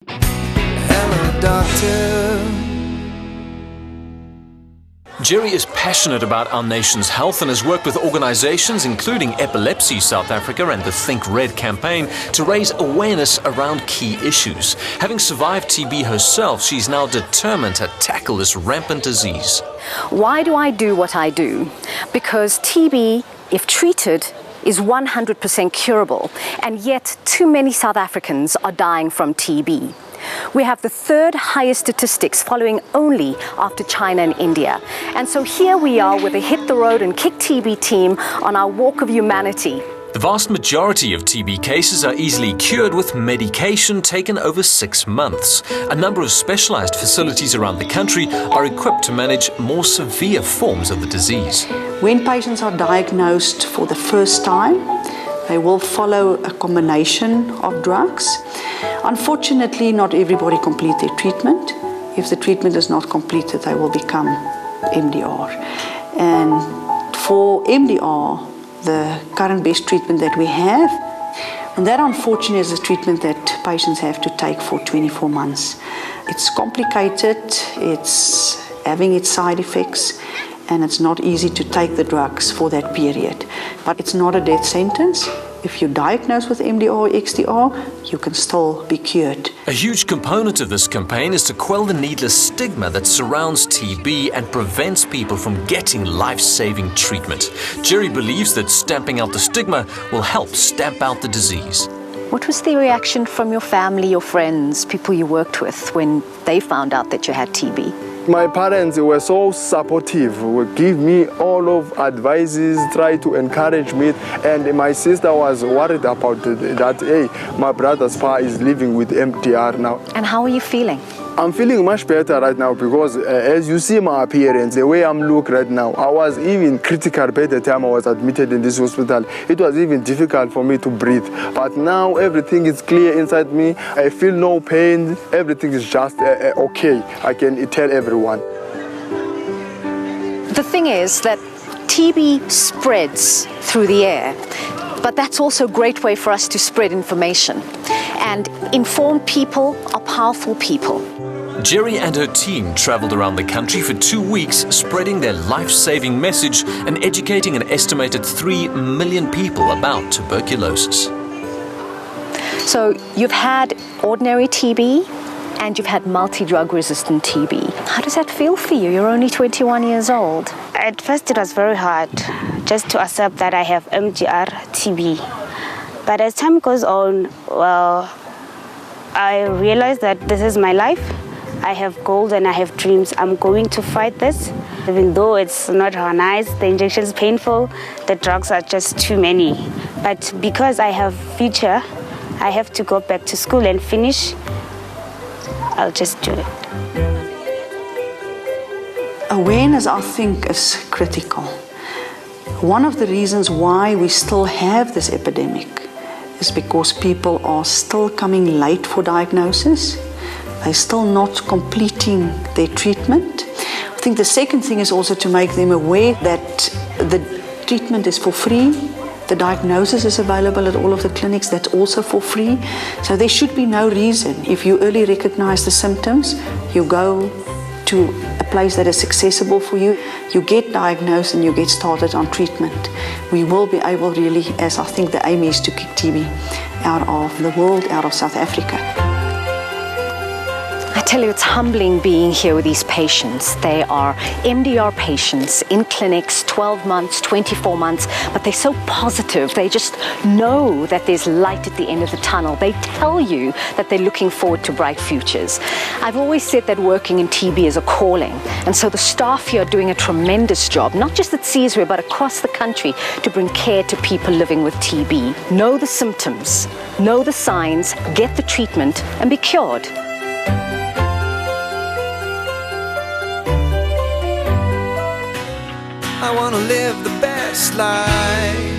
Hello, doctor. Gerry is passionate about our nation's health and has worked with organizations including Epilepsy South Africa and the Think Red campaign to raise awareness around key issues. Having survived TB herself, she's now determined to tackle this rampant disease. Why do I do what I do? Because TB, if treated, is 100% curable, and yet too many South Africans are dying from TB. We have the third highest statistics, following only after China and India. And so here we are with a Hit the Road and Kick TB team on our walk of humanity. The vast majority of TB cases are easily cured with medication taken over 6 months. A number of specialized facilities around the country are equipped to manage more severe forms of the disease. When patients are diagnosed for the first time, they will follow a combination of drugs. Unfortunately, not everybody completes their treatment. If the treatment is not completed, they will become MDR. And for MDR, the current best treatment that we have, and that unfortunately is a treatment that patients have to take for 24 months. It's complicated, it's having its side effects, and it's not easy to take the drugs for that period. But it's not a death sentence. If you're diagnosed with MDR or XDR, you can still be cured. A huge component of this campaign is to quell the needless stigma that surrounds TB and prevents people from getting life-saving treatment. Gerry believes that stamping out the stigma will help stamp out the disease. What was the reaction from your family, your friends, people you worked with when they found out that you had TB? My parents were so supportive, would give me all of advices, try to encourage me, and my sister was worried about that, hey, my brother's pa is living with MDR now. And how are you feeling? I'm feeling much better right now because as you see my appearance, the way I'm looking right now, I was even critical by the time I was admitted in this hospital. It was even difficult for me to breathe. But now everything is clear inside me. I feel no pain. Everything is just okay. I can tell everyone. The thing is that TB spreads through the air, but that's also a great way for us to spread information. And informed people are powerful people. Gerry and her team traveled around the country for 2 weeks, spreading their life-saving message and educating an estimated 3 million people about tuberculosis. So you've had ordinary TB and you've had multi-drug resistant TB. How does that feel for you? You're only 21 years old. At first it was very hard just to accept that I have MDR TB. But as time goes on, well, I realized that this is my life. I have goals and I have dreams. I'm going to fight this. Even though it's not nice, the injection is painful, the drugs are just too many. But because I have future, I have to go back to school and finish. I'll just do it. Awareness, I think, is critical. One of the reasons why we still have this epidemic is because people are still coming late for diagnosis. They're still not completing their treatment. I think the second thing is also to make them aware that the treatment is for free. The diagnosis is available at all of the clinics. That's also for free. So there should be no reason. If you early recognize the symptoms, you go to a place that is accessible for you. You get diagnosed and you get started on treatment. We will be able really, as I think the aim is, to kick TB out of the world, out of South Africa. I tell you, it's humbling being here with these patients. They are MDR patients in clinics, 12 months, 24 months, but they're so positive. They just know that there's light at the end of the tunnel. They tell you that they're looking forward to bright futures. I've always said that working in TB is a calling, and so the staff here are doing a tremendous job, not just at Caesarea, but across the country, to bring care to people living with TB. Know the symptoms, know the signs, get the treatment, and be cured. I wanna live the best life.